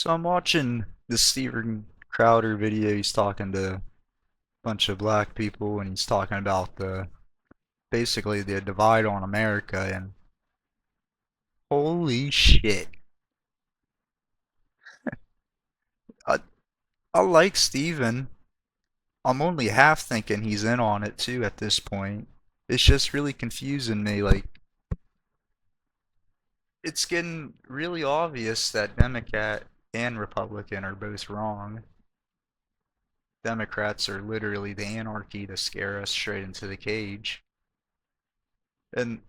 So I'm watching the Steven Crowder video. He's talking to a bunch of black people and he's talking about the basically the divide on America and holy shit. I I like Steven. I'm only half thinking he's in on it too at this point. It's just really confusing me. Like it's getting really obvious that Democrat and Republican are both wrong. Democrats are literally the anarchy to scare us straight into the cage. And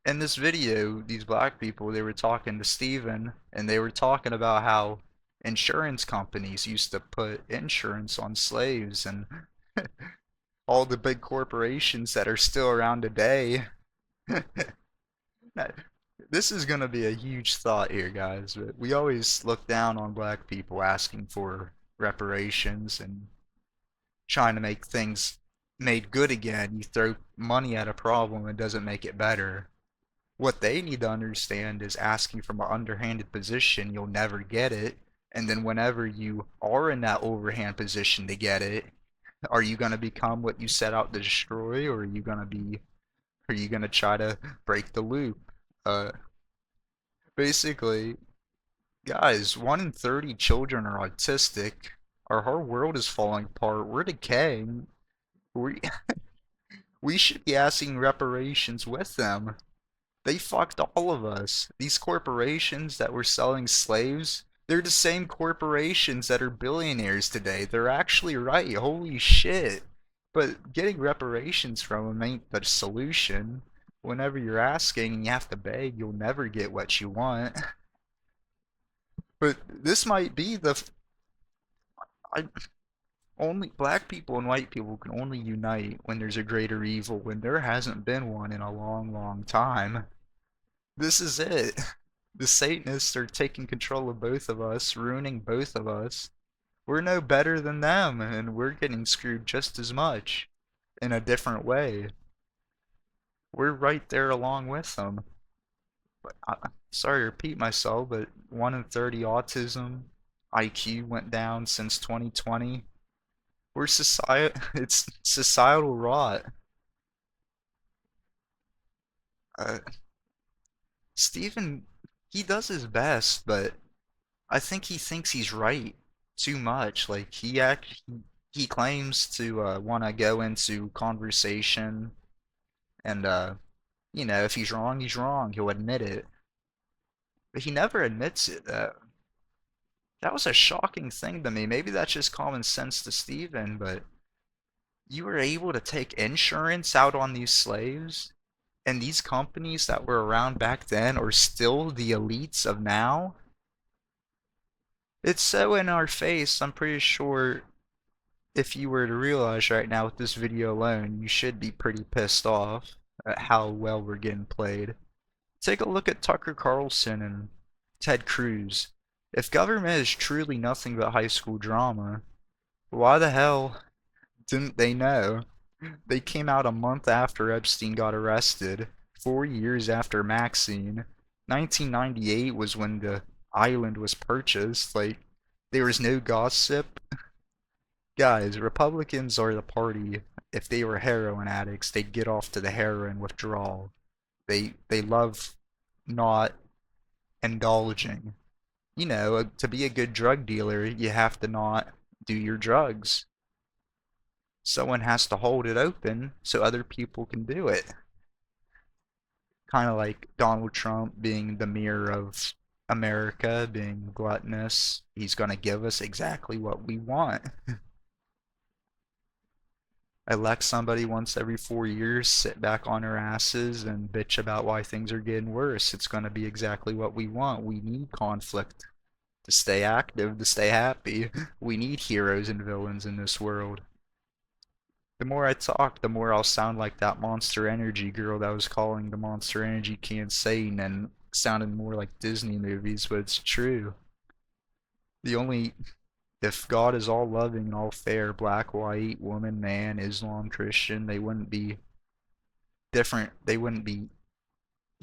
in this video, these black people, they were talking to Steven and they were talking about how insurance companies used to put insurance on slaves and all the big corporations that are still around today. This is going to be a huge thought here, guys, but we always look down on black people asking for reparations and trying to make things made good again. You throw money at a problem, it doesn't make it better. What they need to understand is asking from an underhanded position, you'll never get it. And then whenever you are in that overhand position to get it, are you going to become what you set out to destroy, or are you going to try to break the loop? Uh, basically, guys, 1 in 30 children are autistic. Our whole world is falling apart. We're decaying. We, we should be asking reparations with them. They fucked all of us. These corporations that were selling slaves, they're the same corporations that are billionaires today. They're actually right. Holy shit. But getting reparations from them ain't the solution. Whenever you're asking and you have to beg, you'll never get what you want. But this might be the I, only black people and white people can only unite when there's a greater evil, when there hasn't been one in a long, long time. This is it. The Satanists are taking control of both of us, ruining both of us. We're no better than them, and we're getting screwed just as much, in a different way. We're right there along with them. But sorry to repeat myself, but 1 in 30 autism, IQ went down since 2020. We're society, it's societal rot. Uh, Stephen, he does his best, but I think he thinks he's right too much. Like he claims to want to go into conversation and if he's wrong, he's wrong. He'll admit it. But he never admits it. That was a shocking thing to me. Maybe that's just common sense to Steven, but you were able to take insurance out on these slaves, and these companies that were around back then are still the elites of now. It's so in our face. I'm pretty sure if you were to realize right now with this video alone, you should be pretty pissed off at how well we're getting played. Take a look at Tucker Carlson and Ted Cruz. If government is truly nothing but high school drama, why the hell didn't they know? They came out a month after Epstein got arrested, 4 years after Maxine. 1998 was when the island was purchased. Like, there was no gossip. Guys, Republicans are the party. If they were heroin addicts, they'd get off to the heroin withdrawal. They love not indulging. To be a good drug dealer, you have to not do your drugs. Someone has to hold it open so other people can do it. Kind of like Donald Trump being the mirror of America, being gluttonous. He's going to give us exactly what we want. Elect somebody once every 4 years, sit back on our asses and bitch about why things are getting worse. It's going to be exactly what we want. We need conflict to stay active, to stay happy. We need heroes and villains in this world. The more I talk, the more I'll sound like that Monster Energy girl that was calling the Monster Energy can Satan and sounded more like Disney movies, but it's true. The only If God is all loving and all fair, black, white, woman, man, Islam, Christian, they wouldn't be different. They wouldn't be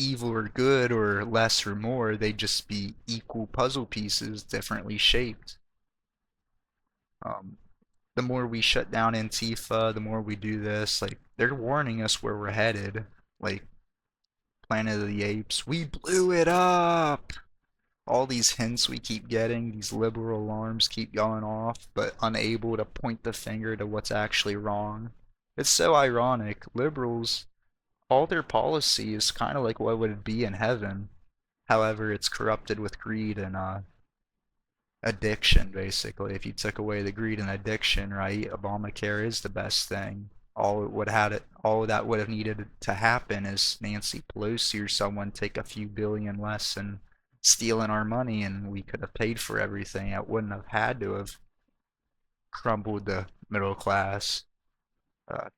evil or good or less or more. They'd just be equal puzzle pieces, differently shaped. Um, the more we shut down Antifa, the more we do this, like they're warning us where we're headed. Like Planet of the Apes, we blew it up. All these hints we keep getting, these liberal alarms keep going off, but unable to point the finger to what's actually wrong. It's so ironic. Liberals, all their policy is kind of like what would it be in heaven. However, it's corrupted with greed and addiction, basically. If you took away the greed and addiction, right, Obamacare is the best thing. All that would have needed to happen is Nancy Pelosi or someone take a few billion less and stealing our money, and we could have paid for everything. It wouldn't have had to have crumbled the middle class. Uh,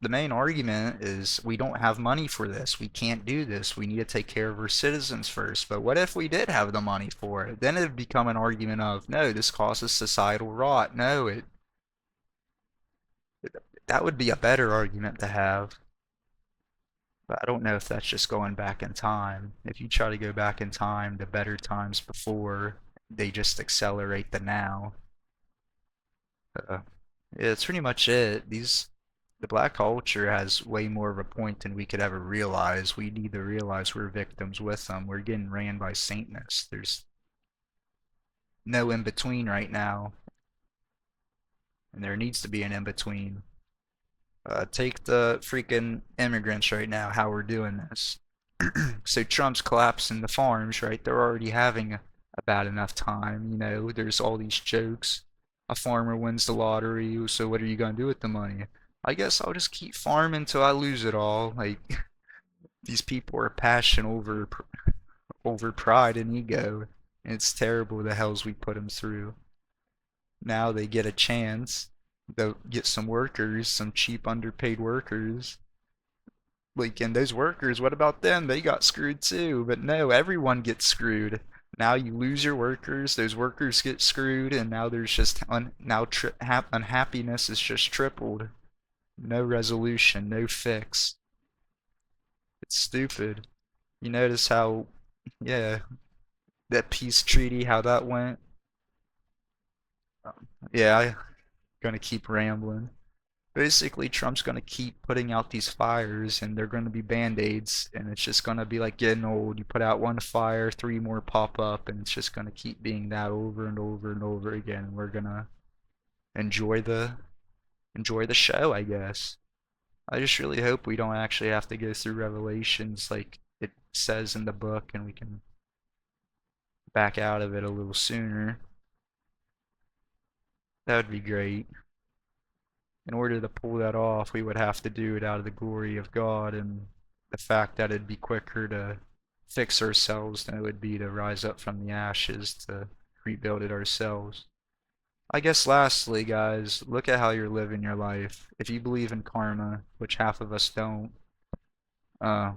the main argument is we don't have money for this. We can't do this. We need to take care of our citizens first. But what if we did have the money for it? Then it'd become an argument of, no, this causes societal rot. No, that would be a better argument to have. But I don't know if that's just going back in time. If you try to go back in time to better times before, they just accelerate the now. Uh, yeah, that's pretty much it. The black culture has way more of a point than we could ever realize. We need to realize we're victims with them. We're getting ran by Satanists. There's no in between right now, and there needs to be an in between. Take the freaking immigrants right now, how we're doing this. So Trump's collapsing the farms, right? They're already having a bad enough time. You know, there's all these jokes. A farmer wins the lottery, so what are you gonna do with the money? I guess I'll just keep farming till I lose it all. Like these people are passionate over pride and ego. And it's terrible the hells we put them through. Now they get a chance. They'll get some workers, some cheap underpaid workers. Like, and those workers, what about them? They got screwed too. But no, everyone gets screwed. Now you lose your workers, those workers get screwed, and now there's just unhappiness is just tripled. No resolution, no fix. It's stupid. You notice how, yeah, that peace treaty, how that went? Yeah, I'm gonna keep rambling. Basically, Trump's gonna keep putting out these fires, and they're gonna be band-aids, and it's just gonna be like getting old. You put out one fire, three more pop up, and it's just gonna keep being that over and over and over again. We're gonna enjoy the enjoy the show, I guess. I just really hope we don't actually have to go through Revelations like it says in the book, and we can back out of it a little sooner. That would be great. In order to pull that off, we would have to do it out of the glory of God and the fact that it'd be quicker to fix ourselves than it would be to rise up from the ashes to rebuild it ourselves. I guess lastly, guys, look at how you're living your life. If you believe in karma, which half of us don't, uh,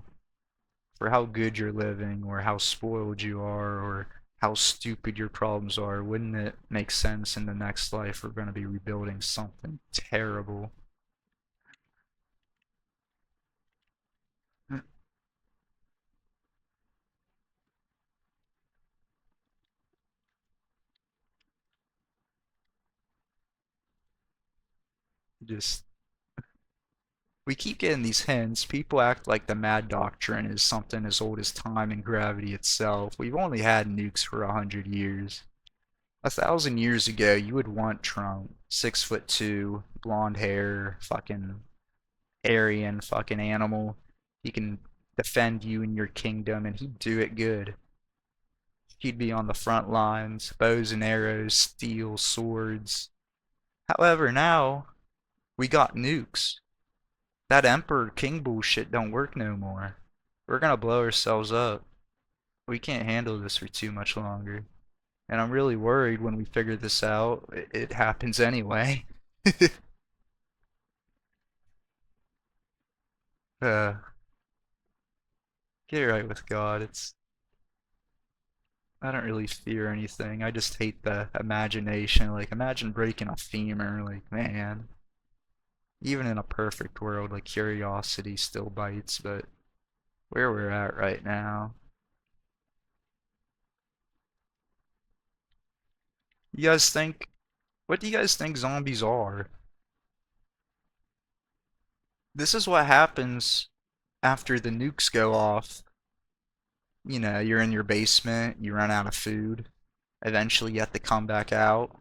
for how good you're living or how spoiled you are or how stupid your problems are, wouldn't it make sense in the next life we're going to be rebuilding something terrible? Just we keep getting these hints. People act like the Mad Doctrine is something as old as time and gravity itself. We've only had nukes for 100 years. 1,000 years ago, you would want Trump, 6'2", blonde hair, fucking Aryan, fucking animal. He can defend you and your kingdom, and he'd do it good. He'd be on the front lines, bows and arrows, steel, swords. However, now we got nukes. That Emperor King bullshit don't work no more. We're gonna blow ourselves up. We can't handle this for too much longer. And I'm really worried when we figure this out, it happens anyway. uh, get right with God. I don't really fear anything. I just hate the imagination. Like, imagine breaking a femur. Like, man. Even in a perfect world, like, curiosity still bites, but where we're at right now. You guys think, what do you guys think zombies are? This is what happens after the nukes go off. You know, you're in your basement, you run out of food. Eventually you have to come back out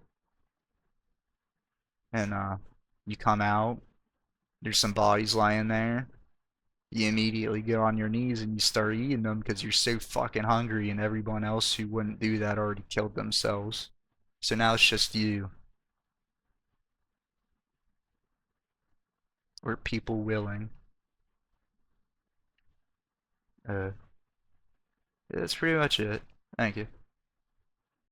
and you come out, there's some bodies lying there. You immediately go on your knees and you start eating them because you're so fucking hungry and everyone else who wouldn't do that already killed themselves. So now it's just you, or people willing. Uh, yeah, that's pretty much it. Thank you.